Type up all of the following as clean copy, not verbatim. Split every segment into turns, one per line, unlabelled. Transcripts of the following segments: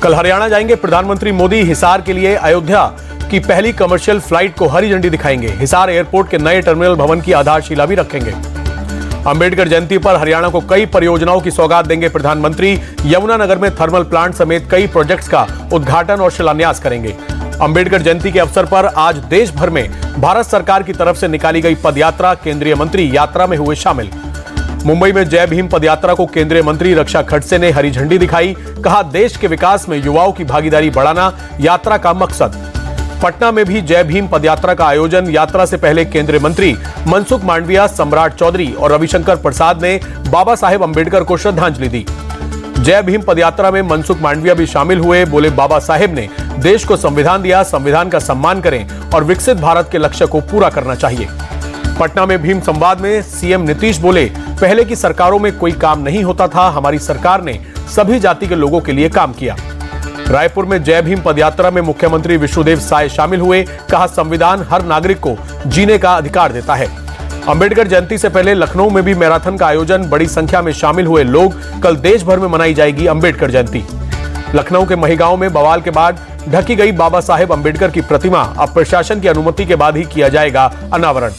कल हरियाणा जाएंगे प्रधानमंत्री मोदी। हिसार के लिए अयोध्या की पहली कमर्शियल फ्लाइट को हरी झंडी दिखाएंगे। हिसार एयरपोर्ट के नए टर्मिनल भवन की आधारशिला भी रखेंगे। अंबेडकर जयंती पर हरियाणा को कई परियोजनाओं की सौगात देंगे प्रधानमंत्री। यमुनानगर में थर्मल प्लांट समेत कई प्रोजेक्ट्स का उद्घाटन और शिलान्यास करेंगे। अंबेडकर जयंती के अवसर पर आज देश भर में भारत सरकार की तरफ से निकाली गई पदयात्रा, केंद्रीय मंत्री यात्रा में हुए शामिल। मुंबई में जय भीम पदयात्रा को केंद्रीय मंत्री रक्षा खड़से ने हरी झंडी दिखाई। कहा, देश के विकास में युवाओं की भागीदारी बढ़ाना यात्रा का मकसद। पटना में भी जय भीम पदयात्रा का आयोजन। यात्रा से पहले केंद्रीय मंत्री मनसुख मांडविया, सम्राट चौधरी और रविशंकर प्रसाद ने बाबा साहेब अंबेडकर को श्रद्धांजलि दी। जय भीम पदयात्रा में मनसुख मांडविया भी शामिल हुए। बोले, बाबा साहेब ने देश को संविधान दिया, संविधान का सम्मान करें और विकसित भारत के लक्ष्य को पूरा करना चाहिए। पटना में भीम संवाद में सीएम नीतीश बोले, पहले की सरकारों में कोई काम नहीं होता था, हमारी सरकार ने सभी जाति के लोगों के लिए काम किया। रायपुर में जय भीम पदयात्रा में मुख्यमंत्री विष्णुदेव साय शामिल हुए। कहा, संविधान हर नागरिक को जीने का अधिकार देता है। अंबेडकर जयंती से पहले लखनऊ में भी मैराथन का आयोजन। बड़ी संख्या में शामिल हुए लोग। कल देश भर में मनाई जाएगी अंबेडकर जयंती। लखनऊ के महिगांव में बवाल के बाद ढकी गई बाबा साहेब अंबेडकर की प्रतिमा अब प्रशासन की अनुमति के बाद ही किया जाएगा अनावरण।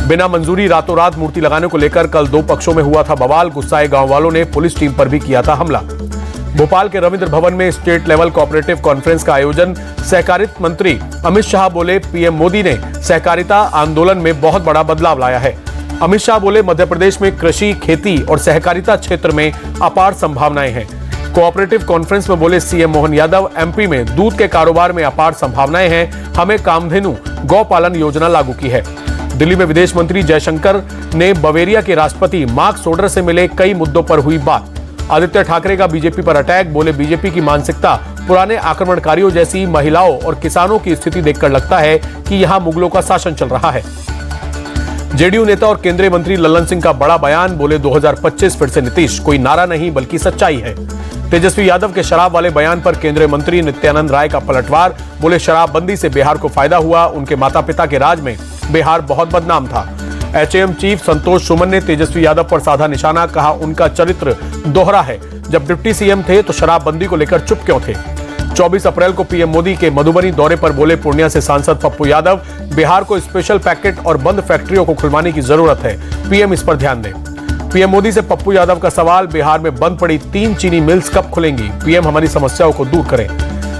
बिना मंजूरी रातों रात मूर्ति लगाने को लेकर कल दो पक्षों में हुआ था बवाल। गुस्साए गांव वालों ने पुलिस टीम पर भी किया था हमला। भोपाल के रविंद्र भवन में स्टेट लेवल कोऑपरेटिव कॉन्फ्रेंस का आयोजन। सहकारिता मंत्री अमित शाह बोले, पीएम मोदी ने सहकारिता आंदोलन में बहुत बड़ा बदलाव लाया है। अमित शाह बोले, मध्य प्रदेश में कृषि, खेती और सहकारिता क्षेत्र में अपार संभावनाएं हैं। कोऑपरेटिव कॉन्फ्रेंस में बोले सीएम मोहन यादव, एमपी में दूध के कारोबार में अपार संभावनाएं हैं। हमें कामधेनु गौपालन योजना लागू की है। दिल्ली में विदेश मंत्री जयशंकर ने बवेरिया के राष्ट्रपति मार्क सोडर से मिले। कई मुद्दों पर हुई बात। आदित्य ठाकरे का बीजेपी पर अटैक। बोले, बीजेपी की मानसिकता पुराने आक्रमणकारियों जैसी। महिलाओं और किसानों की स्थिति देखकर लगता है कि यहां मुगलों का शासन चल रहा है। जेडीयू नेता और केंद्रीय मंत्री लल्लन सिंह का बड़ा बयान। बोले, 2025 फिर से नीतीश, कोई नारा नहीं बल्कि सच्चाई है। तेजस्वी यादव के शराब वाले बयान पर केंद्रीय मंत्री नित्यानंद राय का पलटवार। बोले, शराबबंदी से बिहार को फायदा हुआ, उनके माता पिता के राज में बिहार बहुत बदनाम था। एचएएम चीफ संतोष सुमन ने तेजस्वी यादव पर साधा निशाना। कहा, उनका चरित्र दोहरा है। जब डिप्टी सीएम थे तो शराबबंदी को लेकर चुप क्यों थे। 24 अप्रैल को पीएम मोदी के मधुबनी दौरे पर बोले पूर्णिया से सांसद पप्पू यादव, बिहार को स्पेशल पैकेट और बंद फैक्ट्रियों को खुलवाने की जरूरत है, पीएम इस पर ध्यान दें। पीएम मोदी से पप्पू यादव का सवाल, बिहार में बंद पड़ी 3 चीनी मिल्स कब खुलेंगी, पीएम हमारी समस्याओं को दूर करें।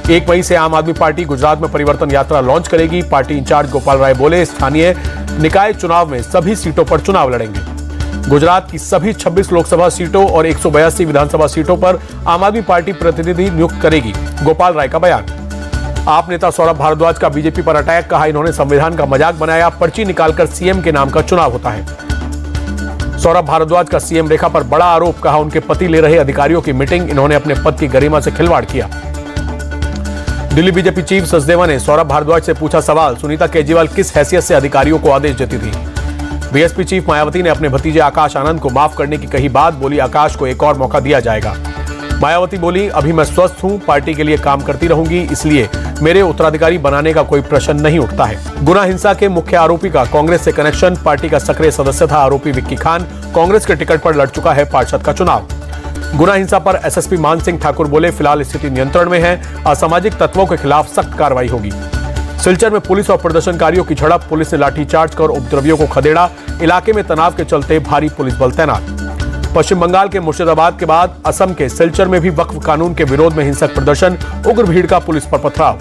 1 मई से आम आदमी पार्टी गुजरात में परिवर्तन यात्रा लॉन्च करेगी। पार्टी इंचार्ज गोपाल राय बोले, स्थानीय निकाय चुनाव में सभी सीटों पर चुनाव लड़ेंगे। गुजरात की सभी 26 लोकसभा सीटों और 182 विधानसभा सीटों पर आम आदमी पार्टी प्रतिनिधि नियुक्त करेगी, गोपाल राय का बयान। आप नेता सौरभ भारद्वाज का बीजेपी पर अटैक। कहा, इन्होंने संविधान का मजाक बनाया, पर्ची निकालकर सीएम के नाम का चुनाव होता है। सौरभ भारद्वाज का सीएम रेखा पर बड़ा आरोप। कहा, उनके पति ले रहे अधिकारियों की मीटिंग, इन्होंने अपने पद की गरिमा से खिलवाड़ किया। दिल्ली बीजेपी चीफ सचदेवा ने सौरभ भारद्वाज से पूछा सवाल, सुनीता केजरीवाल किस हैसियत से अधिकारियों को आदेश देती थी। बीएसपी चीफ मायावती ने अपने भतीजे आकाश आनंद को माफ करने की कही बात। बोली, आकाश को एक और मौका दिया जाएगा। मायावती बोली, अभी मैं स्वस्थ हूं, पार्टी के लिए काम करती रहूंगी, इसलिए मेरे उत्तराधिकारी बनाने का कोई प्रश्न नहीं उठता है। गुना हिंसा के मुख्य आरोपी का कांग्रेस से कनेक्शन। पार्टी का सक्रिय सदस्य था आरोपी विक्की खान, कांग्रेस के टिकट पर लड़ चुका है पार्षद का चुनाव। गुना हिंसा पर एसएसपी मान सिंह ठाकुर बोले, फिलहाल स्थिति नियंत्रण में है, असामाजिक तत्वों के खिलाफ सख्त कार्रवाई होगी। सिलचर में पुलिस और प्रदर्शनकारियों की झड़प। पुलिस ने लाठीचार्ज कर उपद्रवियों को खदेड़ा। इलाके में तनाव के चलते भारी पुलिस बल तैनात। पश्चिम बंगाल के मुर्शिदाबाद के बाद असम के सिलचर में भी वक्फ कानून के विरोध में हिंसक प्रदर्शन। उग्र भीड़ का पुलिस पर पथराव।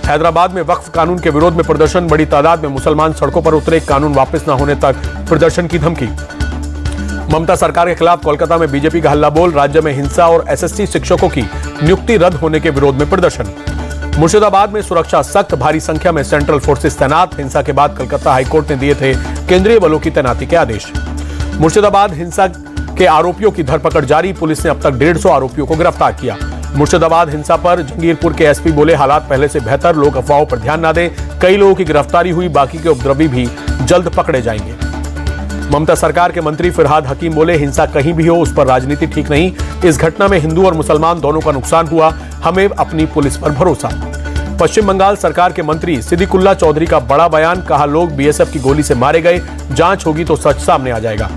हैदराबाद में वक्फ कानून के विरोध में प्रदर्शन। बड़ी तादाद में मुसलमान सड़कों पर उतरे। कानून वापस न होने तक प्रदर्शन की धमकी। ममता सरकार के खिलाफ कोलकाता में बीजेपी का हल्ला बोल। राज्य में हिंसा और एसएसटी शिक्षकों की नियुक्ति रद्द होने के विरोध में प्रदर्शन। मुर्शिदाबाद में सुरक्षा सख्त, भारी संख्या में सेंट्रल फोर्सेस तैनात। हिंसा के बाद कलकत्ता हाईकोर्ट ने दिए थे केंद्रीय बलों की तैनाती के आदेश। मुर्शिदाबाद हिंसा के आरोपियों की धरपकड़ जारी। पुलिस ने अब तक 150 आरोपियों को गिरफ्तार किया। मुर्शिदाबाद हिंसा पर जंगीरपुर के एसपी बोले, हालात पहले से बेहतर, लोग अफवाहों पर ध्यान न दें। कई लोगों की गिरफ्तारी हुई, बाकी के उपद्रवी भी जल्द पकड़े जाएंगे। ममता सरकार के मंत्री फिरहाद हकीम बोले, हिंसा कहीं भी हो उस पर राजनीति ठीक नहीं। इस घटना में हिंदू और मुसलमान दोनों का नुकसान हुआ, हमें अपनी पुलिस पर भरोसा। पश्चिम बंगाल सरकार के मंत्री सिद्दीकुल्ला चौधरी का बड़ा बयान। कहा, लोग बीएसएफ की गोली से मारे गए, जांच होगी तो सच सामने आ जाएगा।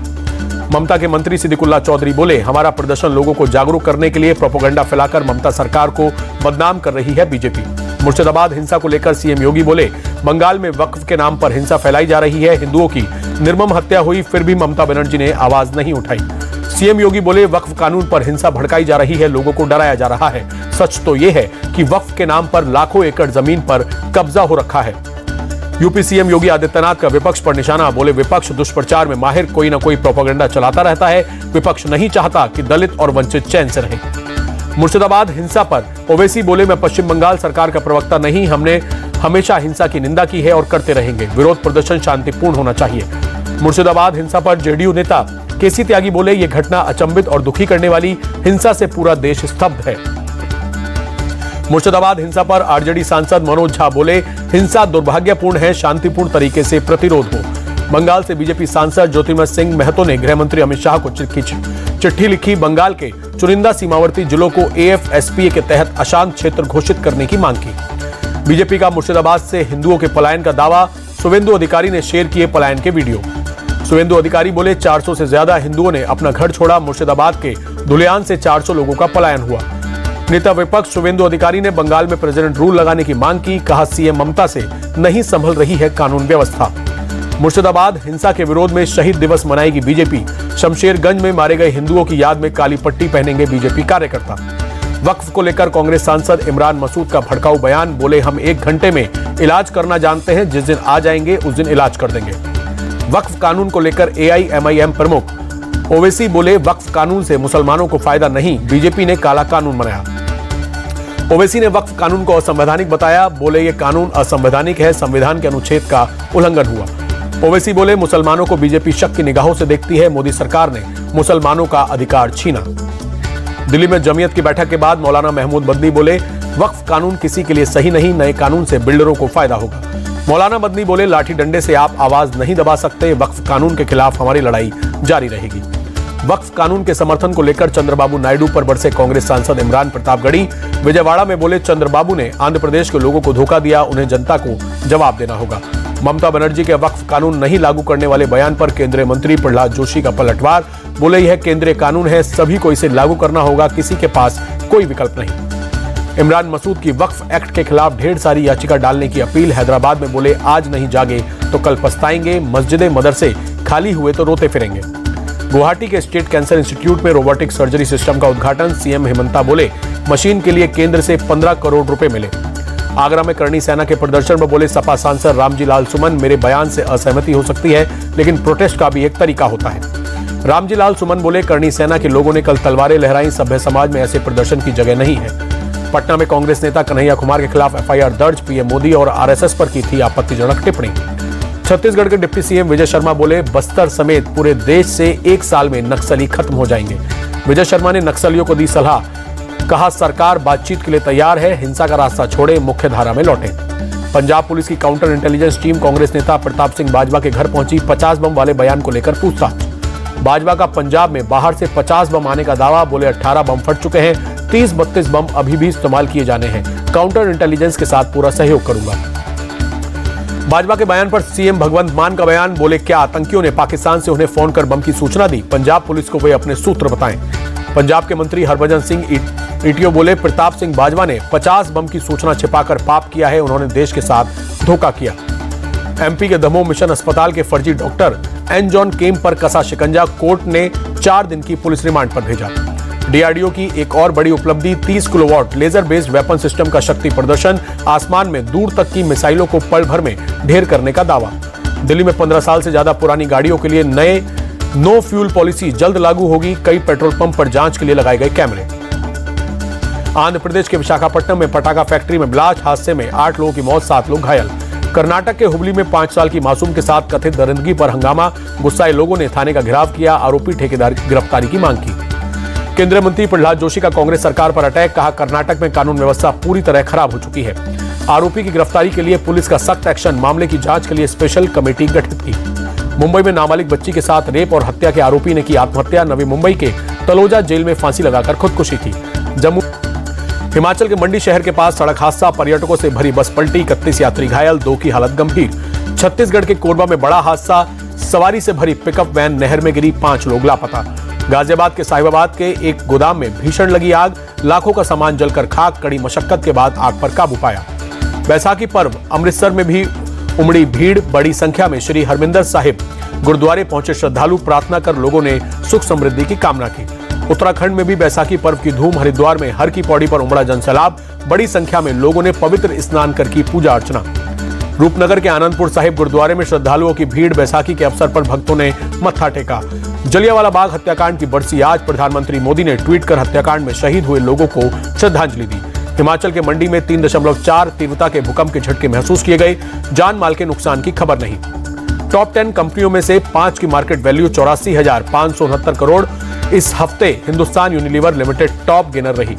ममता के मंत्री सिद्दीकुल्लाह चौधरी बोले, हमारा प्रदर्शन लोगों को जागरूक करने के लिए प्रोपेगेंडा फैलाकर ममता सरकार को बदनाम कर रही है बीजेपी। मुर्शिदाबाद हिंसा को लेकर सीएम योगी बोले, बंगाल में वक्फ के नाम पर हिंसा फैलाई जा रही है, हिंदुओं की निर्मम हत्या हुई फिर भी ममता बनर्जी ने आवाज नहीं उठाई। सीएम योगी बोले, वक्फ कानून पर हिंसा भड़काई जा रही है, लोगों को डराया जा रहा है। सच तो यह है कि वक्फ के नाम पर लाखों एकड़ जमीन पर कब्जा हो रखा है। यूपी सीएम योगी आदित्यनाथ का विपक्ष पर निशाना, बोले विपक्ष दुष्प्रचार में माहिर, कोई ना कोई प्रोपेगेंडा चलाता रहता है, विपक्ष नहीं चाहता कि दलित और वंचित चैन से रहें। मुर्शिदाबाद हिंसा पर ओवैसी बोले, मैं पश्चिम बंगाल सरकार का प्रवक्ता नहीं, हमने हमेशा हिंसा की निंदा की है और करते रहेंगे, विरोध प्रदर्शन शांतिपूर्ण होना चाहिए। मुर्शिदाबाद हिंसा पर जेडीयू नेता केसी त्यागी बोले, ये घटना अचंभित और दुखी करने वाली, हिंसा से पूरा देश स्तब्ध है। मुर्शिदाबाद हिंसा पर आरजेडी सांसद मनोज झा बोले, हिंसा दुर्भाग्यपूर्ण है, शांतिपूर्ण तरीके से प्रतिरोध हो। बंगाल से बीजेपी सांसद ज्योतिर्मय सिंह महतो ने गृह मंत्री अमित शाह को चिट्ठी लिखी, बंगाल के चुनिंदा सीमावर्ती जिलों को AFSPA के तहत अशांत क्षेत्र घोषित करने की मांग की। बीजेपी का मुर्शिदाबाद से हिंदुओं के पलायन का दावा, शुवेंदु अधिकारी ने शेयर किए पलायन के वीडियो। शुवेंदु अधिकारी बोले, 400 से ज्यादा हिंदुओं ने अपना घर छोड़ा, मुर्शिदाबाद के धुलियान से 400 लोगों का पलायन हुआ। नेता विपक्ष शुवेंदु अधिकारी ने बंगाल में प्रेसिडेंट रूल लगाने की मांग की, कहा सीएम ममता से नहीं संभल रही है कानून व्यवस्था। मुर्शिदाबाद हिंसा के विरोध में शहीद दिवस मनाएगी बीजेपी, शमशेरगंज में मारे गए हिंदुओं की याद में काली पट्टी पहनेंगे बीजेपी कार्यकर्ता। वक्फ को लेकर कांग्रेस सांसद इमरान मसूद का भड़काऊ बयान, बोले हम 1 घंटे में इलाज करना जानते हैं, जिस दिन आ जाएंगे उस दिन इलाज कर देंगे। वक्फ कानून को लेकर AIMIM प्रमुख ओवैसी बोले, वक्फ कानून से मुसलमानों को फायदा नहीं, बीजेपी ने काला कानून बनाया। ओवैसी ने वक्फ कानून को असंवैधानिक बताया, बोले ये कानून असंवैधानिक है, संविधान के अनुच्छेद का उल्लंघन हुआ। ओवैसी बोले, मुसलमानों को बीजेपी शक की निगाहों से देखती है, मोदी सरकार ने मुसलमानों का अधिकार छीना। दिल्ली में जमीयत की बैठक के बाद मौलाना महमूद मदनी बोले, वक्फ कानून किसी के लिए सही नहीं, नए कानून से बिल्डरों को फायदा होगा। मौलाना मदनी बोले, लाठी डंडे से आप आवाज नहीं दबा सकते, वक्फ कानून के खिलाफ हमारी लड़ाई जारी रहेगी। वक्फ कानून के समर्थन को लेकर चंद्रबाबू नायडू पर बरसे कांग्रेस सांसद इमरान प्रतापगढ़ी। विजयवाड़ा में बोले, चंद्रबाबू ने आंध्र प्रदेश के लोगों को धोखा दिया, उन्हें जनता को जवाब देना होगा। ममता बनर्जी के वक्फ कानून नहीं लागू करने वाले बयान पर केंद्रीय मंत्री प्रहलाद जोशी का पलटवार, बोले यह केंद्रीय कानून है, सभी को इसे लागू करना होगा, किसी के पास कोई विकल्प नहीं। इमरान मसूद की वक्फ एक्ट के खिलाफ ढेर सारी याचिका डालने की अपील, हैदराबाद में बोले, आज नहीं जागे तो कल पछताएंगे, मस्जिदें मदरसे खाली हुए तो रोते फिरेंगे। गुवाहाटी के स्टेट कैंसर इंस्टीट्यूट में रोबोटिक सर्जरी सिस्टम का उद्घाटन, सीएम हेमंता बोले, मशीन के लिए केंद्र से 15 करोड़ रुपए मिले। आगरा में करणी सेना के प्रदर्शन में बोले सपा सांसद रामजी लाल सुमन, मेरे बयान से असहमति हो सकती है, लेकिन प्रोटेस्ट का भी एक तरीका होता है। रामजी लाल सुमन बोले, करणी सेना के लोगों ने कल तलवारें लहराई, सभ्य समाज में ऐसे प्रदर्शन की जगह नहीं है। पटना में कांग्रेस नेता कन्हैया कुमार के खिलाफ FIR दर्ज, पीएम मोदी और RSS पर की थी आपत्तिजनक टिप्पणी। छत्तीसगढ़ के डिप्टी सीएम विजय शर्मा बोले, बस्तर समेत पूरे देश से 1 साल में नक्सली खत्म हो जाएंगे। विजय शर्मा ने नक्सलियों को दी सलाह, कहा सरकार बातचीत के लिए तैयार है, हिंसा का रास्ता छोड़े, मुख्य धारा में लौटे। पंजाब पुलिस की काउंटर इंटेलिजेंस टीम कांग्रेस नेता प्रताप सिंह बाजवा के घर पहुंची, 50 बम वाले बयान को लेकर पूछताछ। बाजवा का पंजाब में बाहर से 50 बम आने का दावा, बोले 18 बम फट चुके हैं, 30-32 बम अभी भी इस्तेमाल किए जाने हैं, काउंटर इंटेलिजेंस के साथ पूरा सहयोग करूंगा। बाजवा के बयान पर सीएम भगवंत मान का बयान, बोले क्या आतंकियों ने पाकिस्तान से उन्हें फोन कर बम की सूचना दी, पंजाब पुलिस को वे अपने सूत्र बताएं। पंजाब के मंत्री हरभजन सिंह ईटीओ बोले, प्रताप सिंह बाजवा ने 50 बम की सूचना छिपाकर पाप किया है, उन्होंने देश के साथ धोखा किया। MP के दमोह मिशन अस्पताल के फर्जी डॉक्टर एन जॉन केम पर कसा शिकंजा, कोर्ट ने 4 दिन की पुलिस रिमांड पर भेजा। DRDO की एक और बड़ी उपलब्धि, 30 kilowatt laser based weapon system का शक्ति प्रदर्शन, आसमान में दूर तक की मिसाइलों को पल भर में ढेर करने का दावा। दिल्ली में 15 साल से ज्यादा पुरानी गाड़ियों के लिए नए नो फ्यूल पॉलिसी जल्द लागू होगी, कई पेट्रोल पंप पर जांच के लिए लगाए गए कैमरे। आंध्र प्रदेश के विशाखापट्टनम में पटाखा फैक्ट्री में ब्लास्ट, हादसे में 8 लोगों की मौत, 7 लोग घायल। कर्नाटक के हुबली में 5 साल की मासूम के साथ कथित दरिंदगी पर हंगामा, गुस्साए लोगों ने थाने का घेराव किया, आरोपी ठेकेदार की गिरफ्तारी की मांग की। केंद्रीय मंत्री प्रहलाद जोशी का कांग्रेस सरकार पर अटैक, कहा कर्नाटक में कानून व्यवस्था पूरी तरह खराब हो चुकी है, आरोपी की गिरफ्तारी के लिए पुलिस का सख्त एक्शन, मामले की जांच के लिए स्पेशल कमेटी गठित की। मुंबई में नाबालिग बच्ची के साथ रेप और हत्या के आरोपी ने की आत्महत्या, नवी मुंबई के तलोजा जेल में फांसी लगाकर खुदकुशी की। जम्मू हिमाचल के मंडी शहर के पास सड़क हादसा, पर्यटकों से भरी बस पलटी, 31 यात्री घायल, 2 की हालत गंभीर। छत्तीसगढ़ के कोरबा में बड़ा हादसा, सवारी से भरी पिकअप वैन नहर में गिरी, 5 लोग लापता। गाजियाबाद के साहिबाबाद के एक गोदाम में भीषण लगी आग, लाखों का सामान जलकर खाक, कड़ी मशक्कत के बाद आग पर काबू पाया। बैसाखी पर्व, अमृतसर में भी उमड़ी भीड़, बड़ी संख्या में श्री हरमिंदर साहिब गुरुद्वारे पहुंचे श्रद्धालु, प्रार्थना कर लोगों ने सुख समृद्धि की कामना की। उत्तराखंड में भी बैसाखी पर्व की धूम, हरिद्वार में हर की पौड़ी पर उमड़ा जनसैलाब, बड़ी संख्या में लोगों ने पवित्र स्नान कर की पूजा अर्चना। रूपनगर के आनंदपुर साहिब गुरुद्वारे में श्रद्धालुओं की भीड़, बैसाखी के अवसर पर भक्तों ने मत्था टेका। जलियांवाला बाग हत्याकांड की बरसी आज, प्रधानमंत्री मोदी ने ट्वीट कर हत्याकांड में शहीद हुए लोगों को श्रद्धांजलि दी। हिमाचल के मंडी में 3.4 तीव्रता के भूकंप के झटके महसूस किए गए, जान माल के नुकसान की खबर नहीं। टॉप 10 कंपनियों में से 5 की मार्केट वैल्यू 84,569 करोड़। इस हफ्ते Hindustan Unilever limited top gainer रही।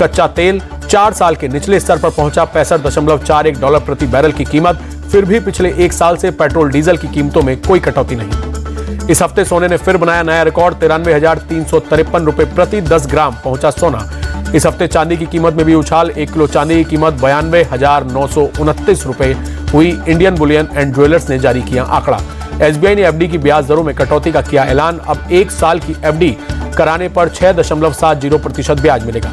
कच्चा तेल 4 साल के निचले स्तर पर पहुंचा, $65.41 प्रति बैरल की कीमत। फिर भी पिछले 1 साल से पेट्रोल डीजल की कीमतों में कोई कटौती नहीं। इस हफ्ते सोने ने फिर बनाया नया रिकॉर्ड, 93,353 रुपए प्रति 10 ग्राम पहुंचा सोना। इस हफ्ते चांदी की कीमत में भी उछाल, 1 किलो चांदी की कीमत 92,929 रुपए हुई। इंडियन बुलियन एंड ज्वेलर्स ने जारी किया आंकड़ा। एसबीआई ने एफडी की ब्याज दरों में कटौती का किया ऐलान, अब 1 साल की एफडी कराने पर 6.70% ब्याज मिलेगा।